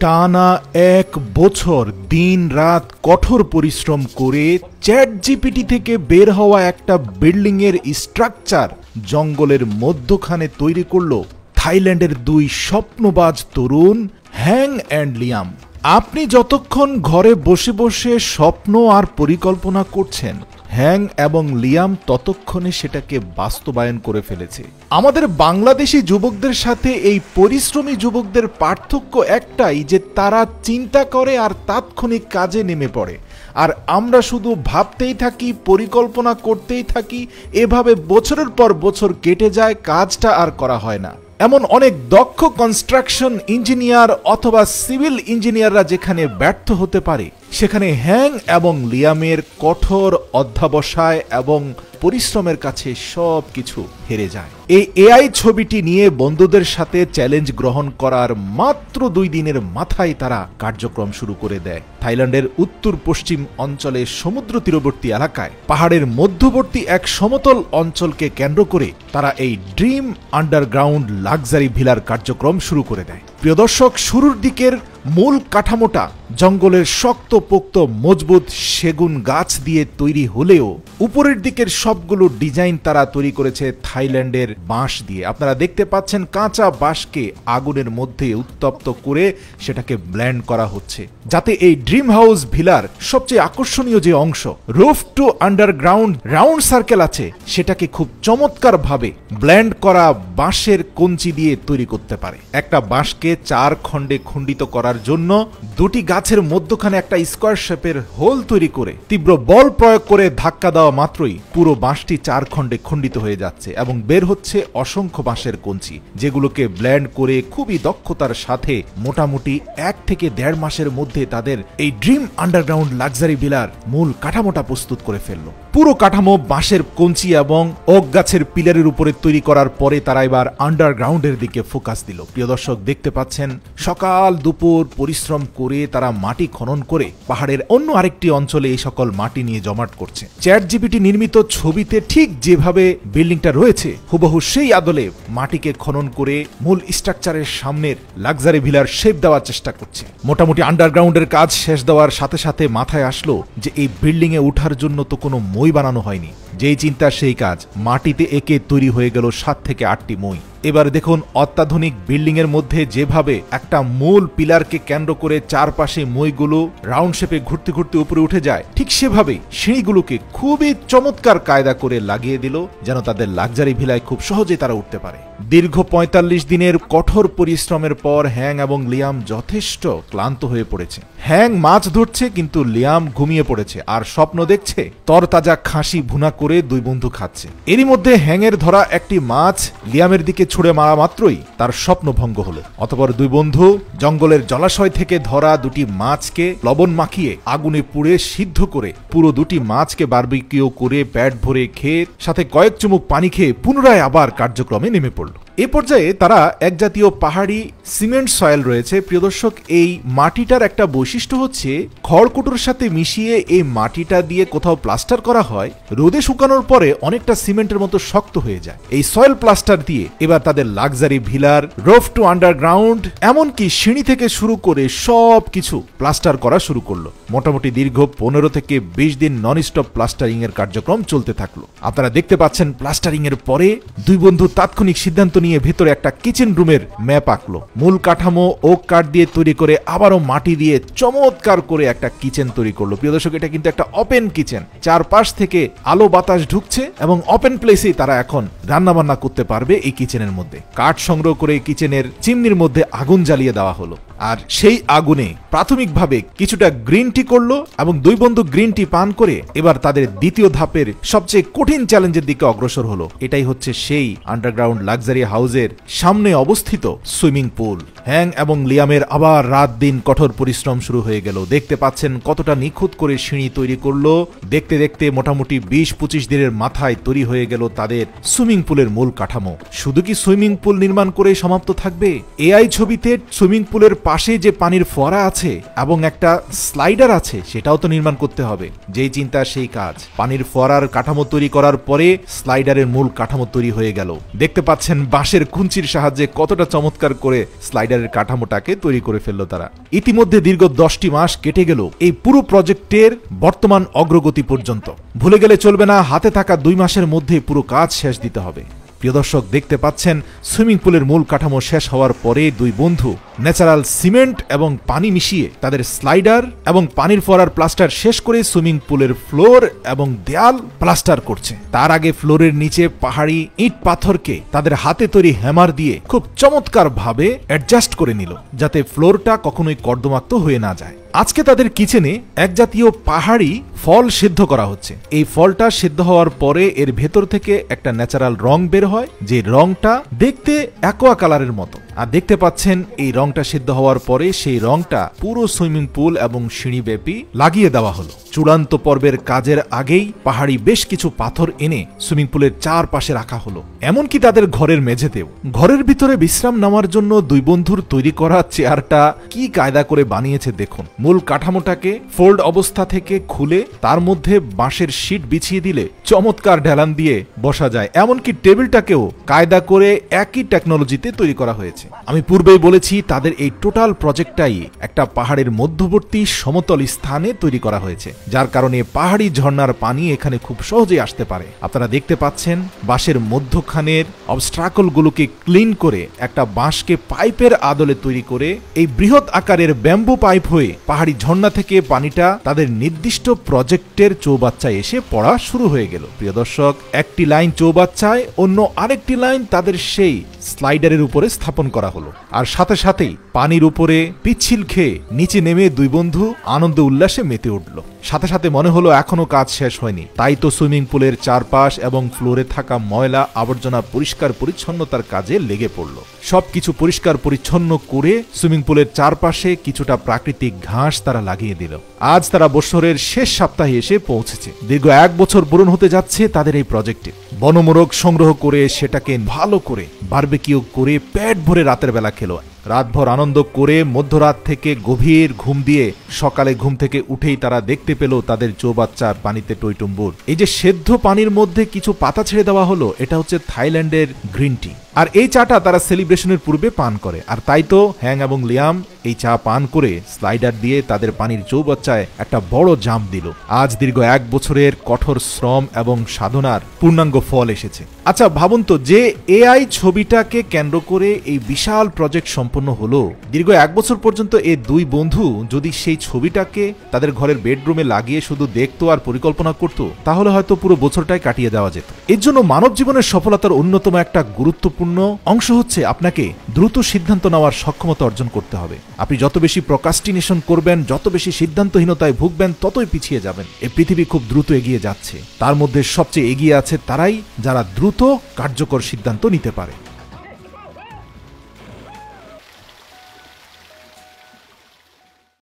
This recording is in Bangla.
টানা 1 বছর দিন রাত কঠোর পরিশ্রম করে চ্যাট জিপিটি থেকে বের হওয়া একটা বিল্ডিং এর স্ট্রাকচার জঙ্গলের মধ্যখানে তৈরি করলো থাইল্যান্ডের 2 স্বপ্নবাজ তরুণ হ্যাং এন্ড লিয়াম। আপনি যতক্ষণ ঘরে বসে বসে স্বপ্ন আর পরিকল্পনা করছেন, হ্যাং এবং লিয়াম ততক্ষণে সেটাকে বাস্তবায়ন করে ফেলেছে। আমাদের বাংলাদেশি যুবকদের সাথে এই পরিশ্রমী যুবকদের পার্থক্য একটাই, যে তারা চিন্তা করে আর তাৎক্ষণিক কাজে নেমে পড়ে, আর আমরা শুধু ভাবতেই থাকি, পরিকল্পনা করতেই থাকি, এভাবে বছরের পর বছর কেটে যায়, কাজটা আর করা হয় না। এমন অনেক দক্ষ কনস্ট্রাকশন ইঞ্জিনিয়ার অথবা সিভিল ইঞ্জিনিয়াররা যেখানে ব্যর্থ হতে পারে, সেখানে হ্যাং এবং লিয়ামের কঠোর অধ্যবসায় এবং পরিশ্রমের কাছে সবকিছু হেরে যায়। এই এআই ছবিটি নিয়ে বন্ধুদের সাথে চ্যালেঞ্জ গ্রহণ করার মাত্র 2 দিনের মাথায় তারা কার্যক্রম শুরু করে দেয়। থাইল্যান্ডের উত্তর পশ্চিম অঞ্চলে সমুদ্র তীরবর্তী এলাকায় পাহাড়ের মধ্যবর্তী এক সমতল অঞ্চলকে কেন্দ্র করে তারা এই ড্রিম আন্ডারগ্রাউন্ড লাক্সারি ভিলার কার্যক্রম শুরু করে দেয়। প্রিয় দর্শক, শুরুর দিকের মূল কাঠামোটা জঙ্গলের শক্তপোক্ত মজবুত সেগুন গাছ দিয়ে তৈরি হলেও উপরের দিকের সবগুলো ডিজাইন তারা তৈরি করেছে থাইল্যান্ডের বাঁশ দিয়ে। আপনারা দেখতে পাচ্ছেন কাঁচা বাঁশকে আগুনের মধ্যে উত্তপ্ত করে সেটাকে ব্লেন্ড করা হচ্ছে, যাতে এই ড্রিম হাউস ভিলার সবচেয়ে আকর্ষণীয় যে অংশ roof to underground round circle আছে, সেটাকে খুব চমৎকার ভাবে ব্লেন্ড করা বাঁশের কঞ্চি দিয়ে তৈরি করতে পারে। একটা বাঁশকে 4 খণ্ডে খণ্ডিত করার জন্য 2টি গাছের মধ্যখানে একটা স্কোয়ার শেপের হোল তৈরি করে তীব্র বল প্রয়োগ করে ধাক্কা দেওয়া মাত্রই পুরো বাঁশটি 4 খণ্ডে খণ্ডিত হয়ে যাচ্ছে এবং বের হচ্ছে অসংখ্য বাঁশের কঞ্চি, যেগুলোকে ব্লেন্ড করে খুবই দক্ষতার সাথে মোটামুটি 1 থেকে 1.5 মাসের মধ্যে তাদের এই ড্রিম আন্ডারগ্রাউন্ড লাক্সারি ভিলার মূল কাঠামোটা প্রস্তুত করে ফেললো। পুরো কাঠামো বাঁশের কঞ্চি এবং ওক গাছের পিলারের উপরে তৈরি করার পরে তারা এবার আন্ডারগ্রাউন্ডের দিকে ফোকাস দিল। প্রিয় দর্শক, দেখতে পাচ্ছেন সকাল দুপুর পরিশ্রম করে তারা মাটি খনন করে পাহাড়ের অন্য আরেকটি অঞ্চলে এই সকল মাটি নিয়ে জমাট করছে। চ্যাট জিপিটি নির্মিত ছবিতে ঠিক যেভাবে বিল্ডিংটা রয়েছে হুবহু সেই আদলে মাটিকে খনন করে মূল স্ট্রাকচারের সামনের লাক্সারি ভিলার শেপ দেওয়ার চেষ্টা করছে। মোটামুটি আন্ডারগ্রাউন্ডের কাজ শেষ দেওয়ার সাথে সাথে মাথায় আসলো যে এই বিল্ডিং এ ওঠার জন্য তো কোনো মই বানানো হয়নি। যেই চিন্তা সেই কাজ, মাটিতে এঁকে তৈরি হয়ে গেল 7 থেকে 8টি মই। এবার দেখুন, অত্যাধুনিক বিল্ডিং এর মধ্যে যেভাবে একটা মূল পিলারকে কেন্দ্র করে চারপাশে মইগুলো রাউন্ড শেপে ঘুরতে ঘুরতে উপরে উঠে যায়, ঠিক সেভাবেই সিঁড়িগুলোকে খুবই চমৎকার কায়দা করে লাগিয়ে দিল, যেন তাদের লাক্সারি ভিলায় খুব সহজে তারা উঠতে পারে। দীর্ঘ 45 দিনের কঠোর পরিশ্রমের পর হ্যাং এবং লিয়াম যথেষ্ট ক্লান্ত হয়ে পড়েছে। হ্যাং মাছ ধরছে, কিন্তু লিয়াম ঘুমিয়ে পড়েছে আর স্বপ্ন দেখছে তরতাজা খাসি ভুনা করে 2 বন্ধু খাচ্ছে। এরই মধ্যে হ্যাংয়ের ধরা একটি মাছ লিয়ামের দিকে ছুড়ে মারা মাত্রই তার স্বপ্ন ভঙ্গ হলো। অতঃপর 2 বন্ধু জঙ্গলের জলাশয় থেকে ধরা 2টি মাছকে লবণ মাখিয়ে আগুনে পুড়ে সিদ্ধ করে পুরো 2টি মাছকে বারবিকিউ করে পেট ভরে খেয়ে সাথে কয়েক চুমুক পানি খেয়ে পুনরায় আবার কার্যক্রমে নেমে পড়ল। এ পর্যায়ে তারা এক জাতীয় পাহাড়ি সিমেন্ট সয়েল রয়েছে। প্রিয় দর্শক, এই মাটিটার একটা বৈশিষ্ট্য হচ্ছে খড়কুটোর সাথে মিশিয়ে এই মাটিটা দিয়ে কোথাও প্লাস্টার করা হয়, রোদে শুকানোর পরে অনেকটা সিমেন্টের মতো শক্ত হয়ে যায়। এই সয়েল প্লাস্টার দিয়ে এবার তাদের লাক্সারি ভিলার রুফ টু আন্ডারগ্রাউন্ড এমনকি সিঁড়ি থেকে শুরু করে সব কিছু প্লাস্টার করা শুরু করলো। মোটামুটি দীর্ঘ 15 থেকে 20 দিন নন স্টপ প্লাস্টারিং এর কার্যক্রম চলতে থাকলো। আপনারা দেখতে পাচ্ছেন প্লাস্টারিং এর পরে 2 বন্ধু তাৎক্ষণিক সিদ্ধান্ত নিয়ে ভেতরে একটা কিচেন রুমের ম্যাপ আঁকলো। মূল কাঠামো ওক কাঠ দিয়ে তৈরি করে আবারও মাটি দিয়ে চমৎকার করে একটা কিচেন তৈরি করলো। প্রিয় দর্শক, এটা কিন্তু একটা ওপেন কিচেন, চারপাশ থেকে আলো বাতাস ঢুকছে এবং ওপেন প্লেসেই তারা এখন রান্না বান্না করতে পারবে। এই কিচেনের মধ্যে কাঠ সংগ্রহ করে কিচেনের চিমনির মধ্যে আগুন জ্বালিয়ে দেওয়া হলো, আর সেই আগুনে প্রাথমিকভাবে কিছুটা গ্রিন টি করলো এবং 2 বন্ধু গ্রিন টি পান করে এবার তাদের দ্বিতীয় ধাপের সবচেয়ে কঠিন চ্যালেঞ্জের দিকে অগ্রসর হলো। এটাই হচ্ছে সেই আন্ডারগ্রাউন্ড লাক্সারি হাউসের সামনে অবস্থিত সুইমিং পুল। হ্যাং এবং লিয়ামের আবার রাত দিন কঠোর পরিশ্রম শুরু হয়ে গেল। দেখতে পাচ্ছেন কতটা নিখুঁত করে সিঁড়ি তৈরি করলো। দেখতে দেখতে মোটামুটি 20-25 দিনের মাথায় তৈরি হয়ে গেল তাদের সুইমিং পুলের মূল কাঠামো। শুধু কি সুইমিং পুল নির্মাণ করে সমাপ্ত থাকবে? এআই ছবিতে সুইমিং পুলের পাশে যে পানির ফোয়ারা আছে এবং একটা স্লাইডার আছে সেটাও তো নির্মাণ করতে হবে। যেই চিন্তা সেই কাজ। পানির ফোয়ারার কাঠামো তৈরি করার পরে স্লাইডারের মূল কাঠামো তৈরি হয়ে গেল। দেখতে পাচ্ছেন বাঁশের কুঞ্চির সাহায্যে কতটা চমৎকার করে স্লাইডারের কাঠামোটাকে তৈরি করে ফেললো তারা। ইতিমধ্যে দীর্ঘ 10টি মাস কেটে গেল এই পুরো প্রজেক্টের বর্তমান অগ্রগতি পর্যন্ত। ভুলে গেলে চলবে না, হাতে থাকা 2 মাসের মধ্যে পুরো কাজ শেষ দিতে হবে। প্রিয় দর্শক, দেখতে পাচ্ছেন সুইমিং পুলের মূল কাঠামো শেষ হওয়ার পরে দুই বন্ধু ন্যাচারাল সিমেন্ট এবং পানি মিশিয়ে তাদের স্লাইডার এবং পানির ফোয়ারার প্লাস্টার শেষ করে সুইমিং পুলের ফ্লোর এবং দেয়াল প্লাস্টার করছে। তার আগে ফ্লোরের নিচে পাহাড়ি ইট পাথরকে তাদের হাতে তৈরি হ্যামার দিয়ে খুব চমৎকার ভাবে অ্যাডজাস্ট করে নিল, যাতে ফ্লোরটা কখনোই কর্দমাক্ত হয়ে না যায়। আজকে তাদের কিচেনে এক জাতীয় পাহাড়ি ফল সিদ্ধ করা হচ্ছে। এই ফলটা সিদ্ধ হওয়ার পরে এর ভেতর থেকে একটা ন্যাচারাল রং বের হয়, যে রংটা দেখতে অ্যাকোয়া কালারের মতো। আর দেখতে পাচ্ছেন এই রংটা সিদ্ধ হওয়ার পরে সেই রংটা পুরো সুইমিং পুল এবং সিঁড়িব্যাপী লাগিয়ে দেওয়া হলো। চূড়ান্ত পর্বের কাজের আগেই পাহাড়ি বেশ কিছু পাথর এনে সুইমিং পুলের চারপাশে রাখা হলো, এমনকি তাদের ঘরের মেঝেতেও। ঘরের ভিতরে বিশ্রাম নেওয়ার জন্য দুই বন্ধুর তৈরি করা চেয়ারটা কি কায়দা করে বানিয়েছে দেখুন। মূল কাঠামোটাকে ফোল্ড অবস্থা থেকে খুলে তার মধ্যে বাঁশের শীট বিছিয়ে দিলে চমৎকার ঢেলান দিয়ে বসা যায়। এমনকি টেবিলটাকেও কায়দা করে একই টেকনোলজিতে তৈরি করা হয়েছে। আমি পূর্বেই বলেছি তাদের এই টোটাল প্রজেক্টটাই একটা পাহাড়ের মধ্যবর্তী সমতল স্থানে তৈরি করা হয়েছে, যার কারণে পাহাড়ি ঝর্ণার পানি এখানে খুব সহজেই আসতে পারে। আপনারা দেখতে পাচ্ছেন বাঁশের মধ্যখানের অবস্ট্রাকল গুলোকে ক্লিন করে একটা বাঁশকে পাইপের আদলে তৈরি করে এই বৃহৎ আকারের ব্যাম্বু পাইপ হয়ে পাহাড়ি ঝর্ণা থেকে পানিটা তাদের নির্দিষ্ট প্রজেক্টের চৌবাচ্চায় এসে পড়া শুরু হয়ে গেল। প্রিয় দর্শক, একটি লাইন চৌবাচ্চায়, অন্য আরেকটি লাইন তাদের সেই স্লাইডারের উপরে স্থাপন করা হলো। আর সাথে সাথেই পানির উপরে পিচ্ছিল খেয়ে নিচে নেমে দুই বন্ধু আনন্দ উল্লাসে মেতে উঠল। সাথে সাথে মনে হলো এখনো কাজ শেষ হয়নি, তাই তো সুইমিং পুলের চারপাশ এবং ফ্লোরে থাকা ময়লা আবর্জনা পরিষ্কার পরিচ্ছন্নতার কাজে লেগে পড়ল। সবকিছু পরিষ্কার পরিচ্ছন্ন করে সুইমিং পুলের চারপাশে কিছুটা প্রাকৃতিক ঘাস তারা লাগিয়ে দিল। আজ তারা বছরের শেষ সপ্তাহে এসে পৌঁছেছে। দীর্ঘ 1 বছর পূরণ হতে যাচ্ছে তাদের এই প্রজেক্টে। বনমোরগ সংগ্রহ করে সেটাকে ভালো করে বারবিকিউ করে পেট ভরে রাতের বেলা খেলো। রাতভর আনন্দ করে মধ্যরাত থেকে গভীর ঘুম দিয়ে সকালে ঘুম থেকে উঠেই তারা দেখতে পেল তাদের চৌবাচ্চা পানিতে টইটুম্বুর। এই যে সেদ্ধ পানির মধ্যে কিছু পাতা ছেড়ে দেওয়া হলো, এটা হচ্ছে থাইল্যান্ডের গ্রিন টি। আর এই চাটা তারা সেলিব্রেশনের পূর্বে পান করে। আর তাই তো হ্যাং এবং লিয়াম এই চা পান করে স্লাইডার দিয়ে তাদের পানির চৌবাচ্চায় একটা বড় জাম্প দিল। আজ দীর্ঘ 1 বছরের কঠোর শ্রম এবং সাধনার পূর্ণাঙ্গ ফল এসেছে। আচ্ছা ভাবুন তো, যে এআই ছবিটাকে কেন্দ্র করে এই বিশাল প্রজেক্ট সম্পন্ন হলো, দীর্ঘ 1 বছর পর্যন্ত এই দুই বন্ধু যদি সেই ছবিটাকে তাদের ঘরের বেডরুমে লাগিয়ে শুধু দেখতো আর পরিকল্পনা করত, তাহলে হয়তো পুরো বছরটাই কাটিয়ে দেওয়া যেত। এর জন্য মানব জীবনের সফলতার অন্যতম একটা গুরুত্বপূর্ণ অংশ হচ্ছে আপনাকে দ্রুত সিদ্ধান্ত নেওয়ার সক্ষমতা অর্জন করতে হবে। আপনি যত বেশি প্রোক্রাস্টিনেশন করবেন, যত বেশি সিদ্ধান্তহীনতায় ভুগবেন, ততই পিছিয়ে যাবেন। এই পৃথিবী খুব দ্রুত এগিয়ে যাচ্ছে, তার মধ্যে সবচেয়ে এগিয়ে আছে তারাই যারা দ্রুত কার্যকর সিদ্ধান্ত নিতে পারে।